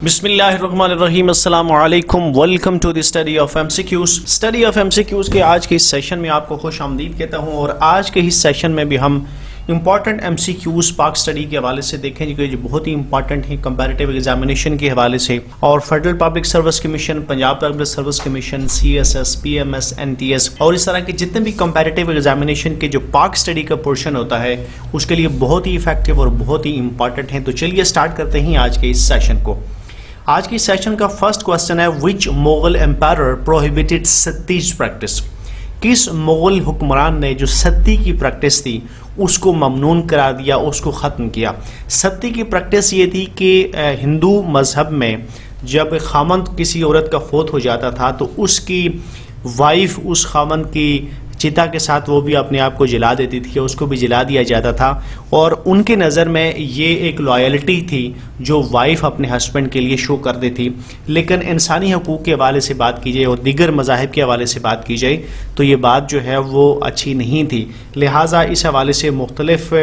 بسم اللہ الرحمن الرحیم، السلام علیکم، welcome to the study of M C Qs. Study of M C Qs کے آج کے اس سیشن میں آپ کو خوش آمدید کہتا ہوں، اور آج کے اس سیشن میں بھی ہم important M C Qs Pak study کے حوالے سے دیکھیں گے جو بہت ہی امپورٹنٹ ہیں کمپیریٹیو ایگزامینیشن کے حوالے سے، اور federal public service commission, Punjab public service commission, C S S, P M S, N T S اور اس طرح کے جتنے بھی کمپیریٹیو ایگزامینیشن کے جو پاک اسٹڈی کا پورشن ہوتا ہے اس کے لیے بہت ہی افیکٹو اور بہت ہی امپورٹنٹ ہیں۔ تو چلیے اسٹارٹ کرتے ہیں آج کے اس سیشن کو۔ آج کی سیشن کا فرسٹ کوسچن ہے وچ مغل امپائرر پروہیبٹڈ ستیز پریکٹس؟ کس مغل حکمران نے جو ستی کی پریکٹس تھی اس کو ممنون قرار دیا، اس کو ختم کیا؟ ستی کی پریکٹس یہ تھی کہ ہندو مذہب میں جب خامند کسی عورت کا فوت ہو جاتا تھا تو اس کی وائف اس خامند کی چتا کے ساتھ وہ بھی اپنے آپ کو جلا دیتی تھی، اس کو بھی جلا دیا جاتا تھا، اور ان کے نظر میں یہ ایک لائلٹی تھی جو وائف اپنے ہسبینڈ کے لیے شو کر دی تھی۔ لیکن انسانی حقوق کے حوالے سے بات کی جائے اور دیگر مذاہب کے حوالے سے بات کی جائے تو یہ بات جو ہے وہ اچھی نہیں تھی، لہٰذا اس حوالے سے مختلف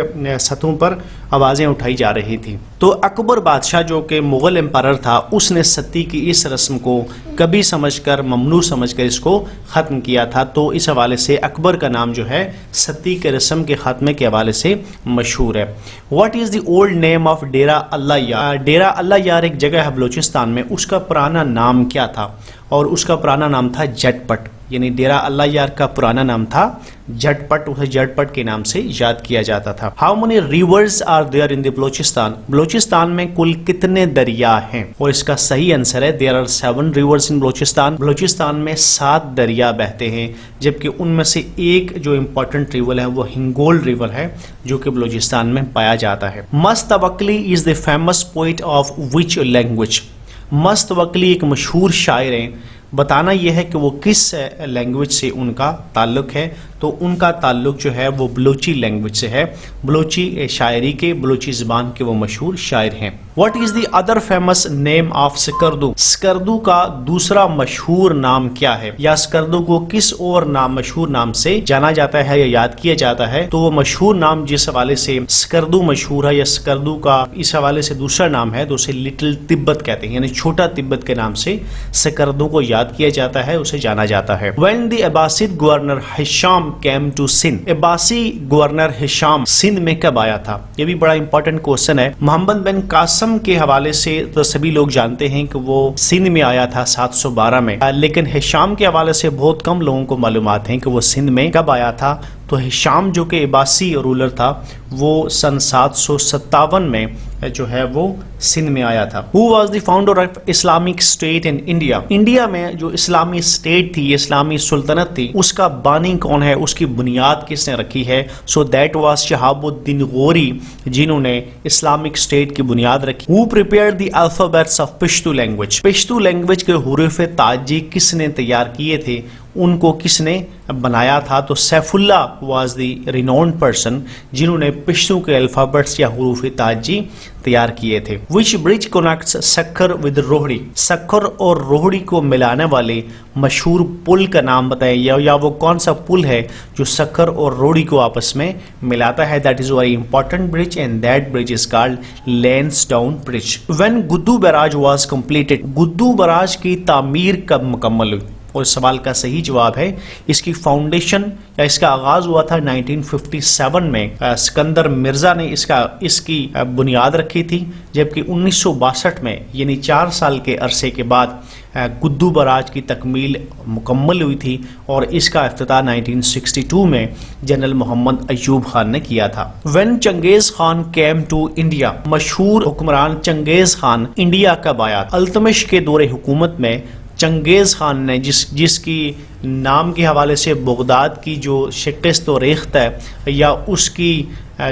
سطحوں پر آوازیں اٹھائی جا رہی تھیں۔ تو اکبر بادشاہ جو کہ مغل امپائرر تھا اس نے ستی کی اس رسم کو کبھی سمجھ کر، ممنوع سمجھ کر اس کو ختم کیا تھا، تو اس حوالے سے اکبر کا نام جو ہے ستی کے رسم کے خاتمے کے حوالے سے مشہور ہے۔ What is the old name of Dera Allah Yar? Dera Allah یار ایک جگہ ہے بلوچستان میں، اس کا پرانا نام کیا تھا؟ اور اس کا پرانا نام تھا جٹ پٹ، یعنی ڈیرا اللہ یار کا پرانا نام تھا جٹ پٹ، اسے جٹ پٹ کے نام سے یاد کیا جاتا تھا۔ How many rivers are there in the Balochistan? Balochistan میں کل کتنے دریا ہیں؟ اور اس کا صحیح آنسر ہے دیر آر 7 ریورز ان بلوچستان۔ بلوچستان میں 7 دریا بہتے ہیں، جبکہ ان میں سے ایک جو امپورٹنٹ ریور ہے وہ ہنگول ریور ہے جو کہ بلوچستان میں پایا جاتا ہے۔ Mast Tawakli is the famous poet of which language? Mast Tawakli ایک مشہور شاعر ہیں، بتانا یہ ہے کہ وہ کس لینگویج سے ان کا تعلق ہے، تو ان کا تعلق جو ہے وہ بلوچی لینگویج سے ہے، بلوچی شاعری کے، بلوچی زبان کے وہ مشہور شاعر ہیں۔ What is the other famous name of Skardu? Skardu کا دوسرا مشہور نام کیا ہے، یا سکردو کو کس اور نام مشہور نام سے جانا جاتا ہے یا یاد کیا جاتا ہے؟ تو وہ مشہور نام جس حوالے سے سکردو مشہور ہے، یا سکردو کا اس حوالے سے دوسرا نام ہے تو اسے لٹل تبت کہتے ہیں، یعنی چھوٹا تبت کے نام سے سکردو کو یاد کیا جاتا ہے، اسے جانا جاتا ہے۔ when the Abbasid governor Hisham came to Sindh؟ عباسی گورنر ہشام سندھ میں کب آیا تھا؟ یہ بھی بڑا امپورٹنٹ کوسچن ہے۔ محمد بن قاسم کے حوالے سے تو سبھی لوگ جانتے ہیں کہ وہ سندھ میں آیا تھا 712 میں، لیکن ہشام کے حوالے سے بہت کم لوگوں کو معلومات ہیں کہ وہ سندھ میں کب آیا تھا۔ تو ہشام جو کہ عباسی رولر تھا وہ سن 757 میں جو ہے وہ سندھ میں آیا تھا۔ Who was the founder of Islamic State in India؟ India میں جو اسلامی اسٹیٹ تھی، اسلامی سلطنت تھی، اس کا بانی کون ہے، اس کی بنیاد کس نے رکھی ہے؟ So that was شہاب الدین غوری، جنہوں نے اسلامک اسٹیٹ کی بنیاد رکھی۔ Who prepared the alphabets of Pashto language؟ Pashto language کے حروف تاجی کس نے تیار کیے تھے، ان کو کس نے بنایا تھا؟ تو Saifullah was the renowned person جنہوں نے پشتو کے الفابیٹس یا حروف تاجی تیار کیے تھے۔ وچ برج کنیکٹس سکھر ود روہڑی؟ سکھر اور روہڑی کو ملانے والے مشہور پل کا نام بتائیں، یا وہ کون سا پل ہے جو سکھر اور روہڑی کو آپس میں ملاتا ہے؟ That is very important bridge and that bridge is called Lansdowne bridge. When Guddu barrage was completed? Guddu barrage کی تعمیر کب مکمل ہوئی؟ اور اس سوال کا صحیح جواب ہے اس کی فاؤنڈیشن یا اس کا آغاز ہوا تھا 1957 میں۔ سکندر مرزا نے اس کی بنیاد رکھی تھی، جبکہ 1962 میں یعنی 4 سال کے عرصے کے بعد گدو براج کی تکمیل مکمل ہوئی تھی، اور اس کا افتتاح 1962 میں جنرل محمد ایوب خان نے کیا تھا۔ When Genghis Khan came to India? مشہور حکمران چنگیز خان انڈیا کب آیا؟ التمش کے دور حکومت میں چنگیز خان نے جس کی نام کے حوالے سے بغداد کی جو شکست و ریخت ہے، یا اس کی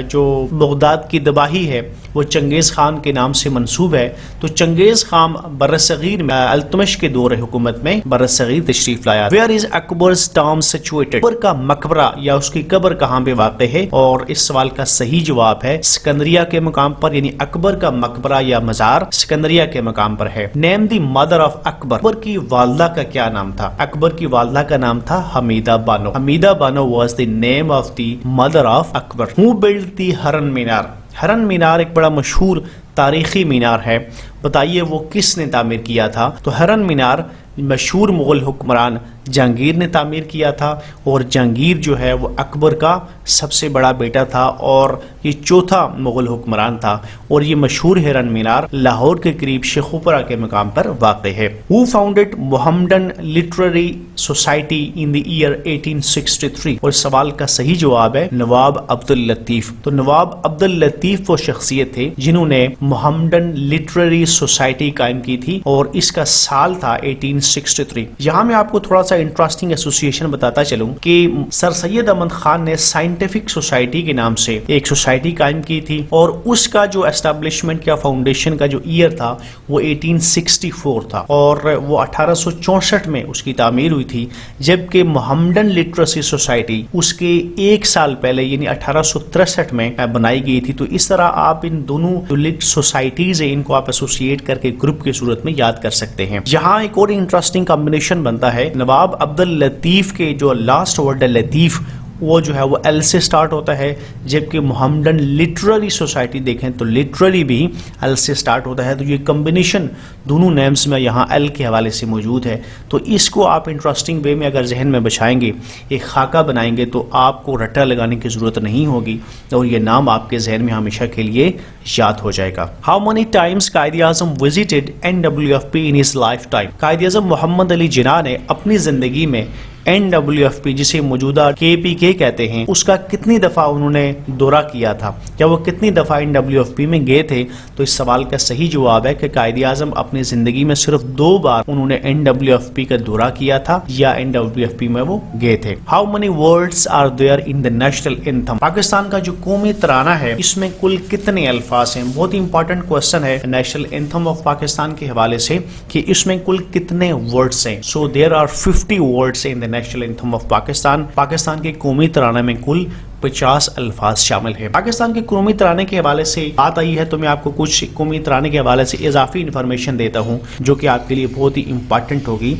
جو بغداد کی تباہی ہے وہ چنگیز خان کے نام سے منسوب ہے، تو چنگیز خان برصغیر میں التمش کے دور حکومت میں برصغیر تشریف لایا۔ Where is Akbar's tomb situated? Akbar کا مقبرہ یا اس کی قبر کہاں پہ واقع ہے؟ اور اس سوال کا صحیح جواب ہے سکندریہ کے مقام پر، یعنی اکبر کا مقبرہ یا مزار سکندریہ کے مقام پر ہے۔ نیم دی مدر آف اکبر؟ اکبر کی والدہ کا کیا نام تھا؟ اکبر کی والدہ کا نام تھا Hamida Bano. Hamida Bano was the name of the mother of Akbar. Who built the Hiran Minar? ہرن مینار ایک بڑا مشہور تاریخی مینار ہے۔ بتائیے وہ کس نے تعمیر کیا تھا؟ تو ہرن مینار مشہور مغل حکمران جہانگیر نے تعمیر کیا تھا، اور جہانگیر جو ہے وہ اکبر کا سب سے بڑا بیٹا تھا اور یہ چوتھا مغل حکمران تھا، اور یہ مشہور ہرن مینار لاہور کے قریب شیخوپورہ کے مقام پر واقع ہے۔ Who founded Mohammedan literary society in the year 1863؟ اور سوال کا صحیح جواب ہے نواب عبداللطیف۔ تو نواب عبداللطیف وہ شخصیت تھے جنہوں نے محمدن لٹریری سوسائٹی قائم کی تھی، اور اس کا سال تھا 1863۔ یہاں میں آپ کو تھوڑا سا انٹرسٹنگ ایسوسیشن بتاتا چلوں کہ سر سید احمد خان نے سائنٹیفک سوسائٹی کے نام سے ایک سوسائٹی قائم کی تھی، اور اس کا جو اسٹیبلشمنٹ یا فاؤنڈیشن کا جو ایئر تھا وہ 1864 تھا، اور وہ 1864 میں اس کی تعمیر ہوئی تھی، جبکہ محمدن لٹریسی سوسائٹی اس کے ایک سال پہلے یعنی 1863 میں بنائی گئی تھی۔ تو اس طرح آپ ان دونوں جو سوسائٹیز ہیں ان کو آپ ایسوسیٹ کر کے گروپ کے صورت میں یاد کر سکتے ہیں۔ یہاں ایک اور انٹرسٹنگ کمبینیشن بنتا ہے، نواب عبداللطیف کے جو لاسٹ ورڈ ہے لطیف، وہ جو ہے وہ ایل سے سٹارٹ ہوتا ہے، جبکہ محمدن لٹریری سوسائٹی دیکھیں تو لٹریری بھی ایل سے سٹارٹ ہوتا ہے۔ تو یہ کمبینیشن دونوں نیمز میں یہاں ایل کے حوالے سے موجود ہے، تو اس کو آپ انٹرسٹنگ وے میں اگر ذہن میں بچھائیں گے، ایک خاکہ بنائیں گے، تو آپ کو رٹا لگانے کی ضرورت نہیں ہوگی، اور یہ نام آپ کے ذہن میں ہمیشہ کے لیے یاد ہو جائے گا۔ How many Times Quaid Azam visited NWFP in his lifetime؟ Quaid Azam محمد علی جناح نے اپنی زندگی میں NWFP جسے موجودہ KPK کہتے ہیں اس کا کتنی دفعہ انہوں نے دورہ کیا تھا، یا وہ کتنی دفعہ NWFP میں گئے تھے؟ تو اس سوال کا صحیح جواب ہے کہ قائد اعظم اپنی زندگی میں صرف 2 بار انہوں نے NWFP کا دورہ کیا تھا یا NWFP میں وہ گئے تھے۔ How many words are there in the national anthem؟ Pakistan کا جو قومی ترانہ ہے اس میں کل کتنے الفاظ ہیں؟ بہت ہی امپورٹنٹ کوسچن ہے نیشنل اینتھم آف پاکستان کے حوالے سے کہ اس میں کل کتنے ورڈز ہیں۔ So there are 50 words in the national anthem of Pakistan. Pakistan کے قومی ترانے میں کل 50 الفاظ شامل ہیں۔ پاکستان کے قومی ترانے کے حوالے سے بات آئی ہے تو میں آپ کو کچھ قومی ترانے کے حوالے سے اضافی انفارمیشن دیتا ہوں جو کہ آپ کے لیے بہت ہی امپورٹنٹ ہوگی۔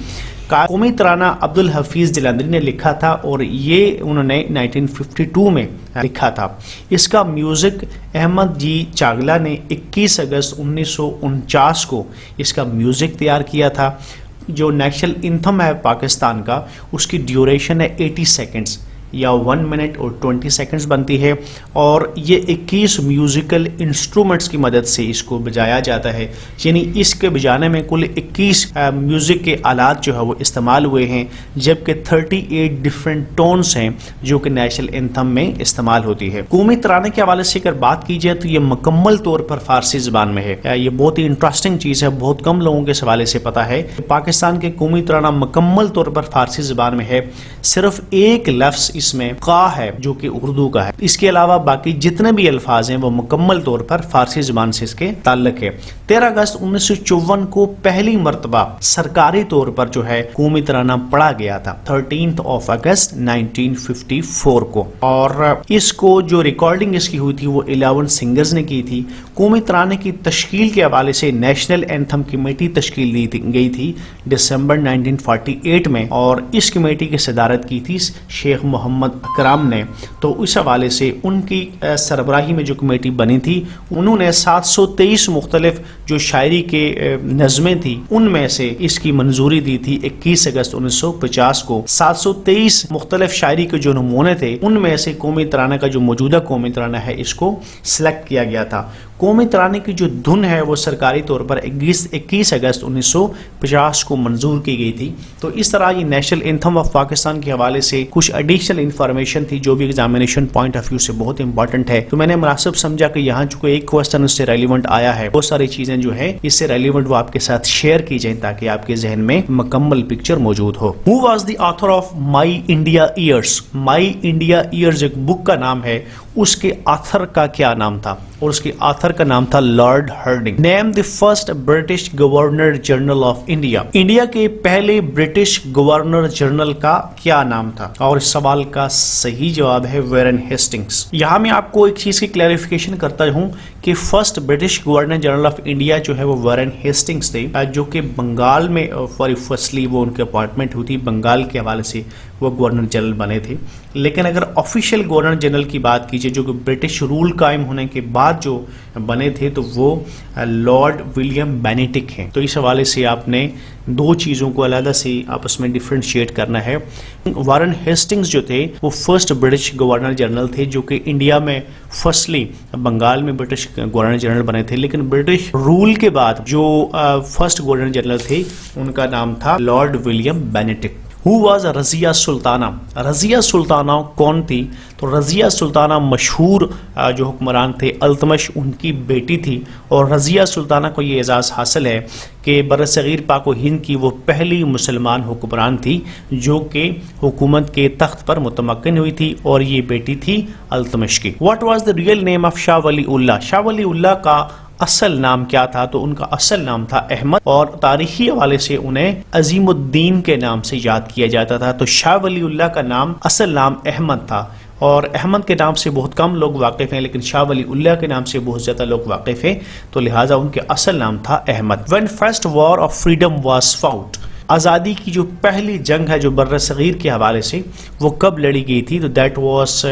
قومی ترانہ عبدالحفیظ جلندری نے لکھا تھا، اور یہ انہوں نے 1952 میں لکھا تھا۔ اس کا میوزک احمد جی چاگلا نے 21 اگست 1949 کو اس کا میوزک تیار کیا تھا۔ جو نیشنل اینتھم ہے پاکستان کا اس کی ڈیوریشن ہے 80 سیکنڈز یا 1 منٹ اور 20 سیکنڈز بنتی ہے، اور یہ 21 میوزیکل انسٹرومنٹس کی مدد سے اس کو بجایا جاتا ہے، یعنی اس کے بجانے میں کل 21 میوزک کے آلات جو ہے وہ استعمال ہوئے ہیں، جبکہ 38 ڈیفرنٹ ٹونز ہیں جو کہ نیشنل اینتھم میں استعمال ہوتی ہے۔ قومی ترانے کے حوالے سے اگر بات کی جائے تو یہ مکمل طور پر فارسی زبان میں ہے۔ یہ بہت ہی انٹرسٹنگ چیز ہے، بہت کم لوگوں کے حوالے سے پتا ہے پاکستان کے قومی ترانہ مکمل طور پر فارسی زبان میں ہے، صرف ایک لفظ اس میں قا ہے جو کہ اردو کا ہے، اس کے علاوہ باقی جتنے بھی الفاظ ہیں وہ مکمل طور پر فارسی زبان سے اس کے تعلق ہے۔ 13 اگست 1954 کو پہلی مرتبہ سرکاری طور پر جو ہے قومی ترانہ پڑھا گیا تھا 13 اگست 1954 کو، اور اس کو جو ریکارڈنگ اس کی ہوئی تھی وہ 11 سنگرز نے کی تھی۔ قومی ترانے کی تشکیل کے حوالے سے نیشنل اینتھم کمیٹی تشکیل دی گئی تھی دسمبر 1948 میں، اور اس کمیٹی کی صدارت کی تھی شیخ محمد اکرام نے۔ تو اس حوالے سے ان کی سربراہی میں جو کمیٹی بنی تھی انہوں نے 723 مختلف جو شاعری کے نظمیں تھی ان میں سے اس کی منظوری دی تھی 21 اگست 1950 کو۔ 723 مختلف شاعری کے جو نمونے تھے ان میں سے قومی ترانہ کا جو موجودہ قومی ترانہ ہے اس کو سلیکٹ کیا گیا تھا۔ قومی ترانے کی جو دھن ہے وہ سرکاری طور پر 21 اگست 1950 کو منظور کی گئی تھی۔ تو اس طرح یہ نیشنل اینتھم آف پاکستان کے حوالے سے کچھ ایڈیشنل انفارمیشن تھی جو بھی ایگزامینیشن پوائنٹ آف ویو سے بہت امپورٹنٹ ہے، تو میں نے مناسب سمجھا کہ یہاں چونکہ ایک کوسچن اس سے ریلیونٹ آیا ہے، بہت ساری چیزیں جو ہے اس سے ریلیونٹ وہ آپ کے ساتھ شیئر کی جائیں تاکہ آپ کے ذہن میں مکمل پکچر موجود ہو۔ Who was the author of My India Years؟ My India Years ایک بک کا نام ہے، اس کے آتھر کا کیا نام تھا؟ اور اس کے آتھر کا نام تھا Lord Hardinge. Name the first British governor general of India. India کے پہلے برٹش گورنر جنرل کا کیا نام تھا؟ اور اس سوال کا صحیح جواب ہے ویرن ہیسٹنگز۔ یہاں میں آپ کو ایک چیز کی کلیریفیکیشن کرتا ہوں کہ first British governor general of India جو ہے وہ ویرن ہیسٹنگز تھے، جو کہ بنگال میں فرسٹلی وہ ان کی اپوائنٹمنٹ ہوئی تھی، بنگال کے حوالے سے وہ گورنر جنرل بنے تھے. لیکن اگر آفیشیل گورنر جنرل کی بات کیجیے جو کہ برٹش رول قائم ہونے کے بعد جو بنے تھے تو وہ لارڈ ولیم بینیٹک ہیں. تو اس حوالے سے آپ نے دو چیزوں کو علیحدہ سے آپس میں ڈفرینشیٹ کرنا ہے. وارن ہیسٹنگز جو تھے وہ فرسٹ برٹش گورنر جنرل تھے جو کہ انڈیا میں فرسٹلی بنگال میں برٹش گورنر جنرل بنے تھے. لیکن برٹش رول کے بعد جو فرسٹ گورنر جنرل تھے ان کا نام تھا Lord William Bentinck. Who was Razia Sultana? Razia Sultana کون تھی؟ تو رضیہ سلطانہ مشہور جو حکمران تھے التمش ان کی بیٹی تھی. اور رضیہ سلطانہ کو یہ اعزاز حاصل ہے کہ برصغیر پاک و ہند کی وہ پہلی مسلمان حکمران تھی جو کہ حکومت کے تخت پر متمکن ہوئی تھی اور یہ بیٹی تھی التمش کی. What was the real name of Shah Wali اللہ؟ شاہ ولی اللہ کا اصل نام کیا تھا؟ تو ان کا اصل نام تھا احمد اور تاریخی حوالے سے انہیں عظیم الدین کے نام سے یاد کیا جاتا تھا. تو شاہ ولی اللہ کا نام اصل نام احمد تھا اور احمد کے نام سے بہت کم لوگ واقف ہیں لیکن شاہ ولی اللہ کے نام سے بہت زیادہ لوگ واقف ہیں تو لہٰذا ان کے اصل نام تھا Ahmad. When first war of freedom was fought؟ آزادی کی جو پہلی جنگ ہے جو بر صغیر کے حوالے سے وہ کب لڑی گئی تھی؟ تو that was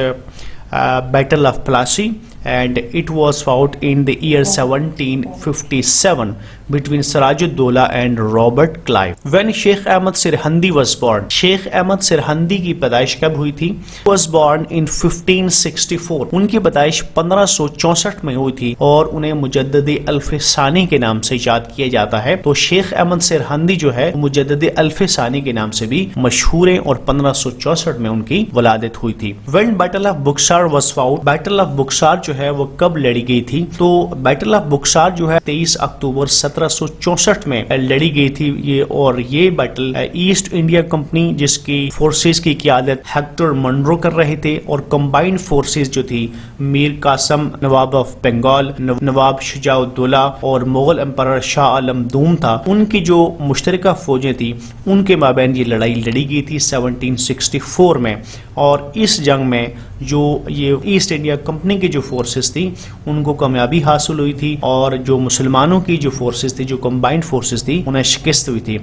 battle of Plassey and it was fought in the year 1757 between Siraj ud-Daulah and Robert Clive. When Sheikh Ahmad Sirhandi was born؟ شیخ احمد سرہندی کی پیدائش کب ہوئی تھی؟ was born in 1564. ان کی پیدائش 1564 میں ہوئی تھی اور انہیں مجدد الف ثانی کے نام سے یاد کیا جاتا ہے. تو شیخ احمد سرہندی جو ہے مجدد الف ثانی کے نام سے بھی مشہور ہیں اور 1564 میں ان کی ولادت ہوئی تھی. When Battle of Buxar was fought؟ Battle of Buxar جو ہے وہ کب لڑی گئی تھی؟ تو بیٹل آف بکسار جو ہے 23 اکتوبر 1764 میں لڑی گئی تھی اور یہ بیٹل ایسٹ انڈیا کمپنی جس کی فورسز کی قیادت ہیکٹر منرو کر رہے تھے اور کمبائنڈ فورسز جو تھی میر قاسم نواب آف بنگال، نواب شجاع الدولہ اور مغل امپرر شاہ عالم دوم تھا، ان کی جو مشترکہ فوجیں تھیں ان کے مابین یہ لڑائی لڑی گئی تھی 1764 میں. اور اس جنگ میں جو یہ ایسٹ انڈیا کمپنی کی جو فورسز تھی ان کو کامیابی حاصل ہوئی تھی اور جو مسلمانوں کی جو فورسز تھی جو کمبائنڈ فورسز تھی انہیں شکست ہوئی تھی.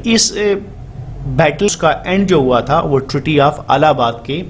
اس بیٹلز کا اینڈ جو ہوا تھا وہ ٹریٹی آف الہ آباد کے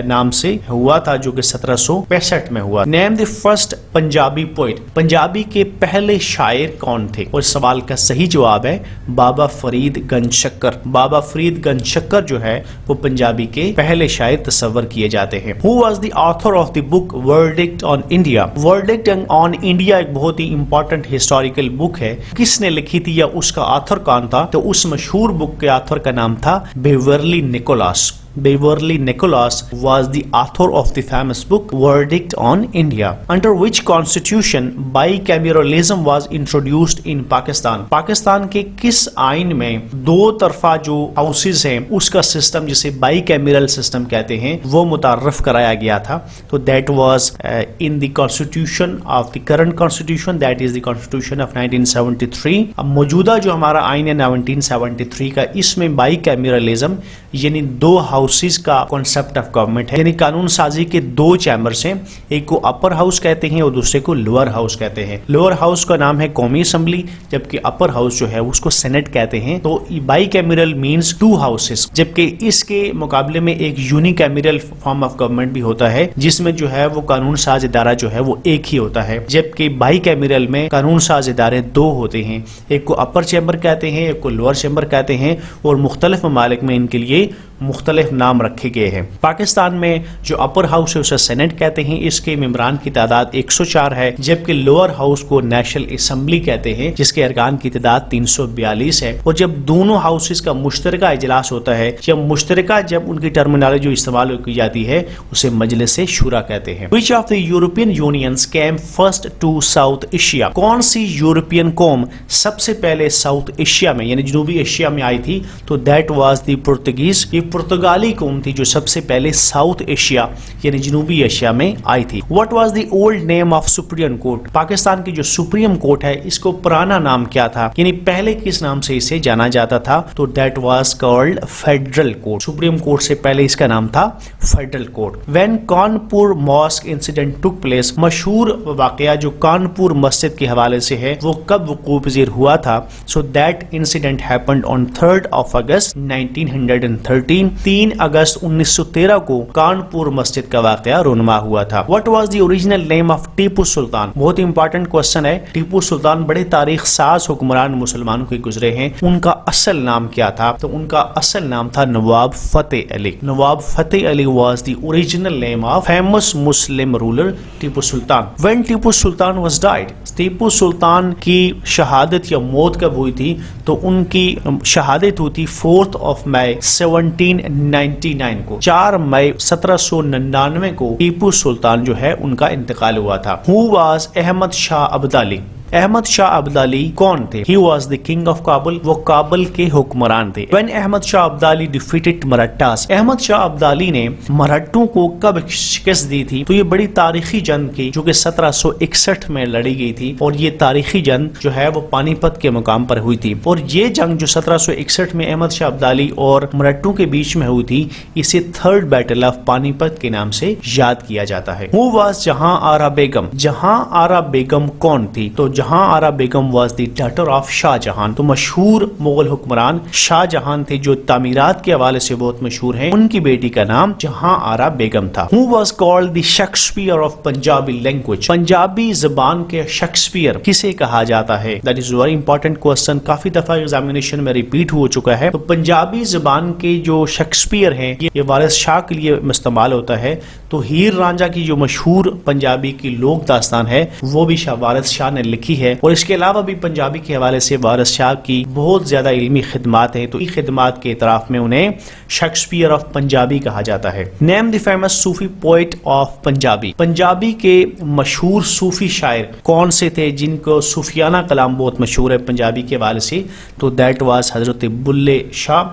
نام سے ہوا تھا جو کہ 1765 میں ہوا. Name the first Punjabi poet? Punjabi کے پہلے شاعر کون تھے؟ اور سوال کا صحیح جواب ہے بابا فرید گنج شکر. بابا فرید گنج شکر جو ہے وہ پنجابی کے پہلے شاعر تصور کیے جاتے ہیں. Who was the author of the book Verdict on India؟ Verdict on India ایک بہت ہی امپورٹنٹ ہسٹوریکل بک ہے. کس نے لکھی تھی یا اس کا آتھر کون تھا؟ تو اس مشہور بک کے آتھر کا نام تھا Beverley Nicholas. Beverly Nicholas was the author of the famous book Verdict on India. Under which constitution bicameralism was introduced in Pakistan؟ Pakistan کے کس آئین میں دو طرفہ جو ہاؤسز ہیں اس کا سسٹم جسے بائی کیمرل سسٹم کہتے ہیں وہ متعارف کرایا گیا تھا؟ تو that was in the constitution of the current constitution, that is the constitution of 1973. اب موجودہ جو ہمارا آئین ہے 1973 کا اس میں بائی کیمرلزم یعنی دو ہاؤسز کا کانسیپٹ آف گورنمنٹ ہے، یعنی قانون سازی کے دو چیمبرز ہیں، ایک کو اپر ہاؤس کہتے ہیں اور دوسرے کو لوور ہاؤس کہتے ہیں. لوور ہاؤس کا نام ہے قومی اسمبلی جبکہ اپر ہاؤس جو ہے اس کو سینٹ کہتے ہیں. تو bicameral means two houses, جبکہ اس کے مقابلے میں ایک unicameral form of government بھی ہوتا ہے جس میں جو ہے وہ قانون ساز ادارہ جو ہے وہ ایک ہی ہوتا ہے، جبکہ بائی کیمرل میں قانون ساز ادارے دو ہوتے ہیں، ایک کو اپر چیمبر کہتے ہیں ایک کو لوور چیمبر کہتے ہیں اور مختلف ممالک میں ان کے لیے مختلف نام رکھے گئے ہیں. پاکستان میں جو اپر ہاؤس ہے اسے سینٹ کہتے ہیں، اس کے ممبران کی تعداد 104 ہے، جبکہ لوور ہاؤس کو نیشنل اسمبلی کہتے ہیں جس کے ارکان کی تعداد 342 ہے. اور جب دونوں ہاؤسز کا مشترکہ اجلاس ہوتا ہے جب ان کی ٹرمینالوجی جو استعمال کی جاتی ہے اسے مجلس شورا کہتے ہیں. Which of the European unions came first to South Asia؟ کون سی یورپین قوم سب سے پہلے ساؤتھ ایشیا میں یعنی جنوبی ایشیا میں آئی تھی؟ تو that was the Portuguese. یہ پرتگالی قوم تھی جو سب سے پہلے ساؤتھ ایشیا یعنی جنوبی ایشیا میں آئی تھی. What was the old name of Supreme Court؟ Pakistan کی جو سپریم کورٹ ہے اس کو پرانا نام کیا تھا یعنی پہلے کس نام سے اسے جانا جاتا تھا؟ تو that was called Federal Court. Supreme court سے پہلے اس کا نام تھا federal court. When Kanpur mosque incident took place؟ مشہور واقعہ جو کانپور مسجد کے حوالے سے ہے وہ کب وقوع پذیر ہوا تھا؟ So that incident happened on 3rd of August 1930 بہترین 3 اگست 1913 کو کانپور مسجد کا واقعہ رونما ہوا تھا. What was the original name of Tipu Sultan? بہت امپورٹنٹ کوسچن ہے. ٹیپو سلطان بڑے تاریخ ساز حکمران مسلمانوں کے گزرے ہیں. ان کا اصل نام کیا تھا؟ تو ان کا اصل نام تھا نواب فتح علی. نواب Fateh Ali was the original name of famous Muslim ruler Tipu Sultan. When Tipu Sultan was died, Tipu Sultan کی شہادت یا موت کب ہوئی تھی؟ تو ان کی شہادت ہوئی تھی 4 مئی 1799 کو. 4 مئی 1799 کو ٹیپو سلطان جو ہے ان کا انتقال ہوا تھا. Who was Ahmad Shah Abdali? احمد شاہ ابدالی کون تھے؟ He was the king of Kabul. وہ کابل کے حکمران تھے. When احمد شاہ ابدالی defeated مراٹھاس، احمد شاہ ابدالی نے مراٹھوں کو کب شکست دی تھی؟ تو یہ بڑی تاریخی جنگ تھی جو کہ 1761 میں لڑی گئی تھی، اور یہ تاریخی جنگ جو ہے وہ پانی پت کے مقام پر ہوئی تھی. اور یہ جنگ جو 1761 میں احمد شاہ ابدالی اور مراٹھوں کے بیچ میں ہوئی تھی، اسے تھرڈ بیٹل آف پانی پت کے نام سے یاد کیا جاتا ہے. Who was جہاں آرا بیگم؟ جہاں آرا بیگم کون تھی؟ تو جہاں Ara Begum was the daughter of Shah جہان. تو مشہور مغل حکمران شاہ جہان تھے جو تعمیرات کے حوالے سے بہت مشہور ہیں. ان کی بیٹی کا نام جہاں آرا بیگم تھا. Who was called the Shakespeare of Punjabi language؟ Punjabi زبان کے شیکسپیئر کسے کہا جاتا ہے؟ That is very important question. کافی دفعہ ایگزامینیشن میں ریپیٹ ہو چکا ہے. تو پنجابی زبان کے جو شیکسپیئر ہیں یہ وارث شاہ کے لیے استعمال ہوتا ہے. تو ہیر رانجھا کی جو مشہور پنجابی کی لوک داستان ہے وہ بھی وارث شاہ نے لکھی ہے. اور اس کے علاوہ بھی پنجابی کے حوالے سے وارث شاہ کی بہت زیادہ علمی خدمات ہیں. تو ان خدمات کے اعتراف میں انہیں شیکسپیئر آف پنجابی کہا جاتا ہے. Name the famous Sufi poet of Punjabi? Punjabi کے مشہور صوفی شاعر کون سے تھے جن کو صوفیانہ کلام بہت مشہور ہے پنجابی کے حوالے سے؟ تو دیٹ واز حضرت بلے شاہ.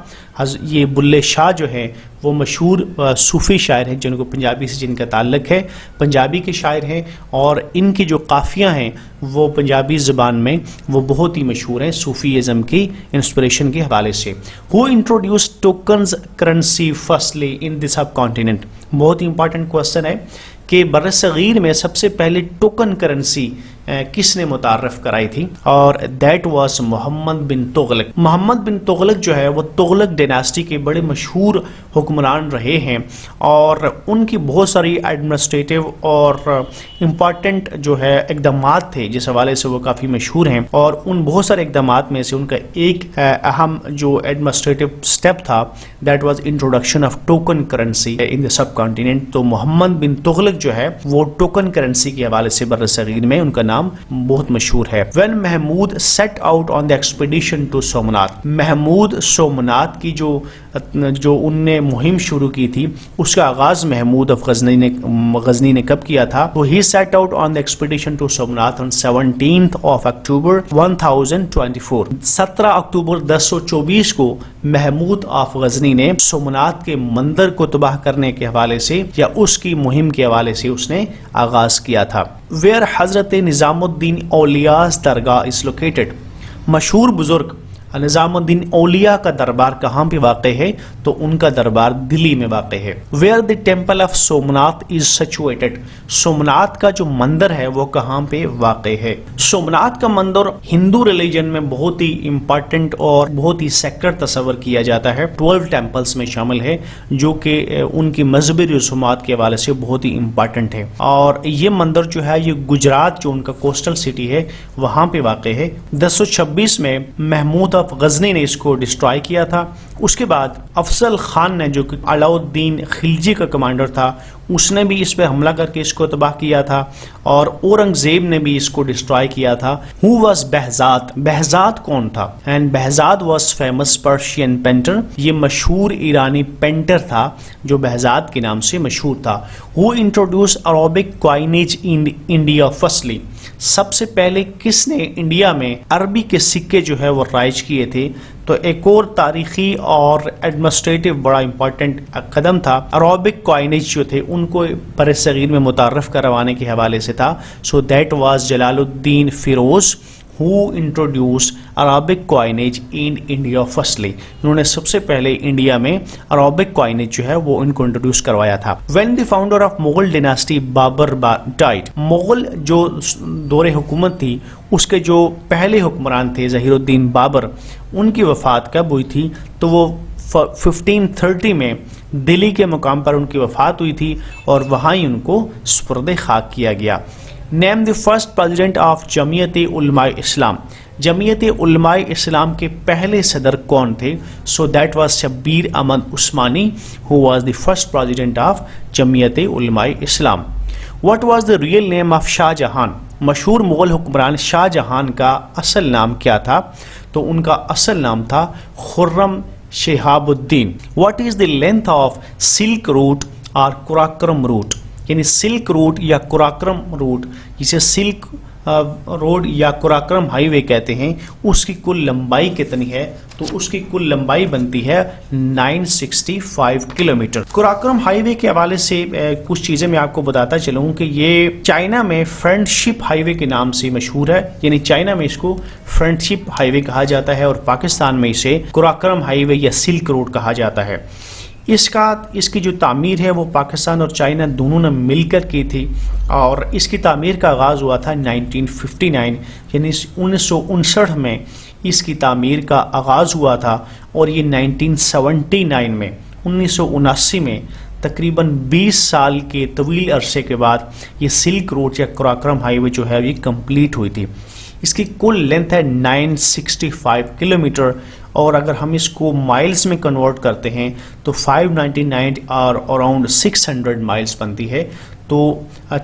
یہ بلے شاہ جو ہے وہ مشہور صوفی شاعر ہیں جن کو پنجابی سے جن کا تعلق ہے، پنجابی کے شاعر ہیں، اور ان کی جو قافیہ ہیں وہ پنجابی زبان میں وہ بہت ہی مشہور ہیں صوفی ازم کی انسپریشن کے حوالے سے. Who introduced tokens currency firstly in the subcontinent؟ بہت ہی امپورٹنٹ کوسچن ہے کہ بر صغیر میں سب سے پہلے ٹوکن کرنسی کس نے متعارف کرائی تھی؟ اور دیٹ واز محمد بن تغلق. محمد بن تغلق جو ہے وہ تغلق ڈیناسٹی کے بڑے مشہور حکمران رہے ہیں، اور ان کی بہت ساری ایڈمنسٹریٹو اور امپارٹنٹ جو ہے اقدامات تھے جس حوالے سے وہ کافی مشہور ہیں. اور ان بہت سارے اقدامات میں سے ان کا ایک اہم جو ایڈمنسٹریٹو اسٹیپ تھا that was introduction of token currency in the sub continent. تو محمد بن تغلق جو ہے وہ ٹوکن کرنسی کے حوالے سے بر صغیر میں ان کا نام بہت مشہور ہے. When Mahmood set out on the expedition to Somnath, Mahmood Somnath کی جو ان نے مہم شروع کی تھی اس کا آغاز محمود غزنی نے کب کیا تھا؟ تو he set out on the expedition to Somnath on 17th of October 1024. 17 اکتوبر 1024 کو محمود آف غزنی نے سومنات کے مندر کو تباہ کرنے کے حوالے سے یا اس کی مہم کے حوالے سے اس نے آغاز کیا تھا. Where حضرت نظام الدین اولیاء's درگاہ is located؟ مشہور بزرگ نظام الدین اولیاء کا دربار کہاں پہ واقع ہے؟ تو ان کا دربار دلی میں واقع ہے. Where the temple of Somnath is situated؟ Somnath کا جو مندر ہے وہ کہاں پہ واقع ہے؟ سومنات کا مندر ہندو ریلیجن میں بہت ہی امپارٹنٹ اور بہت ہی سیکرڈ تصور کیا جاتا ہے. 12 ٹیمپلز میں شامل ہے جو کہ ان کی مذہبی رسومات کے حوالے سے بہت ہی امپارٹنٹ ہے. اور یہ مندر جو ہے یہ گجرات جو ان کا کوسٹل سٹی ہے وہاں پہ واقع ہے. 1026 میں محمود غزنی نے اس کو ڈسٹرائے کیا تھا. اس کے بعد افضل خان نے جو کہ علاء الدین خلجی کا کمانڈر تھا اس نے بھی اس پہ حملہ کر کے اس کو تباہ کیا تھا، اور اورنگزیب نے بھی اس کو ڈسٹرائے کیا تھا. Who was Behzad? بہزاد کون تھا؟ And Behzad was famous Persian painter. یہ مشہور ایرانی پینٹر تھا جو بہزاد کے نام سے مشہور تھا. Who introduced Arabic coinage in India firstly؟ سب سے پہلے کس نے انڈیا میں عربی کے سکے جو ہے وہ رائج کیے تھے؟ تو ایک اور تاریخی اور ایڈمنسٹریٹو بڑا امپورٹنٹ قدم تھا. عربک کوائنیج جو تھے ان کو بر صغیر میں متعارف کروانے کے حوالے سے تھا. سو that was Jalal Uddin Feroz who introduced Arabic coinage in India firstly. انہوں نے سب سے پہلے انڈیا میں عربک کوائنیج جو ہے وہ ان کو انٹروڈیوس کروایا تھا. When the founder of Mughal dynasty Babar died، Mughal جو دور حکومت تھی اس کے جو پہلے حکمران تھے ظہیر الدین بابر، ان کی وفات کب ہوئی تھی؟ تو وہ 1530 میں دلی کے مقام پر ان کی وفات ہوئی تھی اور وہاں ہی ان کو سپرد خاک کیا گیا۔ نیم the first president of Jamiat Ulema اسلام، جمعیت علماء اسلام کے پہلے صدر کون تھے؟ So that was Shabbir Ahmad Usmani who was the first president of Jamiat Ulema Islam. What was the real name of Shah Jahan, مشہور مغل حکمران شاہ جہان کا اصل نام کیا تھا؟ تو ان کا اصل نام تھا Khurram Shahabuddin. What is the length of silk route اور قراقرم روٹ، یعنی سلک روٹ یا قراقرم روٹ، جسے سلک روڈ یا قراقرم ہائی وے کہتے ہیں، اس کی کل لمبائی کتنی ہے؟ تو اس کی کل لمبائی بنتی ہے 965 کلومیٹر۔ قراقرم ہائی وے کے حوالے سے کچھ چیزیں میں آپ کو بتاتا چلوں کہ یہ چائنا میں فرینڈ شپ ہائی وے کے نام سے مشہور ہے، یعنی چائنا میں اس کو فرینڈ شپ ہائی وے کہا جاتا ہے اور پاکستان میں اسے قراقرم ہائی وے یا سلک روڈ کہا جاتا ہے۔ اس کی جو تعمیر ہے وہ پاکستان اور چائنا دونوں نے مل کر کی تھی اور اس کی تعمیر کا آغاز ہوا تھا 1959، یعنی 1959 میں اس کی تعمیر کا آغاز ہوا تھا اور یہ 1979 میں 1979 میں تقریباً 20 سال کے طویل عرصے کے بعد یہ سلک روڈ یا قراقرم ہائی وے جو ہے یہ کمپلیٹ ہوئی تھی۔ اس کی کل لینتھ ہے 965 کلومیٹر اور اگر ہم اس کو مائلز میں کنورٹ کرتے ہیں تو 599 اور اراؤنڈ 600 مائلز بنتی ہے، تو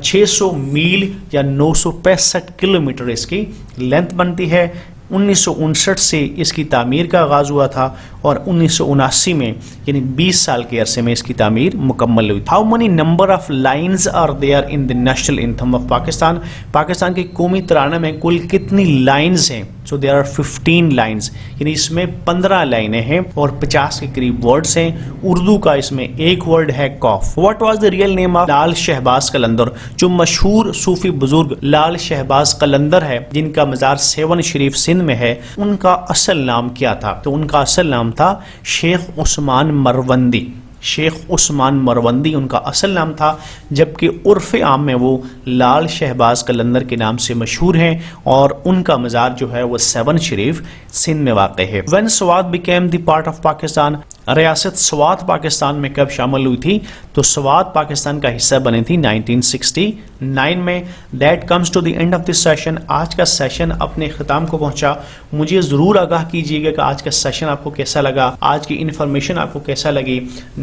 600 میل یا 965 کلومیٹر اس کی لینتھ بنتی ہے۔ 1959 سے اس کی تعمیر کا آغاز ہوا تھا اور 1979 میں یعنی 20 سال کے عرصے میں اس کی تعمیر مکمل ہوئی۔ How many number of lines are there in the national anthem of Pakistan, Pakistan کے قومی ترانہ میں کل کتنی لائنز ہیں؟ سو دیر آر 15 لائنز، یعنی اس میں 15 لائنیں ہیں اور 50 کے قریب ورڈز ہیں۔ اردو کا اس میں ایک ورڈ ہے قاف۔ What was the real name of لال شہباز قلندر، جو مشہور صوفی بزرگ لال شہباز قلندر ہے جن کا مزار سیون شریف سندھ میں ہے، ان کا اصل نام کیا تھا؟ تو ان کا اصل نام تھا شیخ عثمان مروندی۔ شیخ عثمان مروندی ان کا اصل نام تھا، جبکہ عرف عام میں وہ لال شہباز قلندر کے نام سے مشہور ہیں اور ان کا مزار جو ہے وہ سیون شریف سندھ میں واقع ہے۔ When Swat became the part of Pakistan, ریاست سوات پاکستان میں کب شامل ہوئی تھی؟ تو سوات پاکستان کا حصہ بنی تھی 1969 میں۔ That comes to the end of this session، آج کا سیشن اپنے اختتام کو پہنچا۔ مجھے ضرور آگاہ کیجیے گا کہ آج کا سیشن آپ کو کیسا لگا، آج کی انفارمیشن آپ کو کیسا لگی۔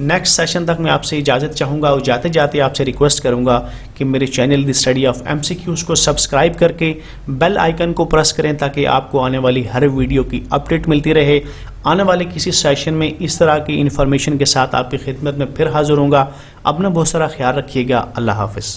نیکسٹ سیشن تک میں آپ سے اجازت چاہوں گا اور جاتے جاتے آپ سے ریکویسٹ کروں گا کہ میرے channel the study of MCQs کو سبسکرائب کر کے بیل آئیکن کو پریس کریں تاکہ آپ کو آنے والی ہر ویڈیو کی اپڈیٹ ملتی رہے۔ آنے والے کسی سیشن میں اس طرح کی انفارمیشن کے ساتھ آپ کی خدمت میں پھر حاضر ہوں گا۔ اپنا بہت سارا خیال رکھیے گا۔ اللہ حافظ۔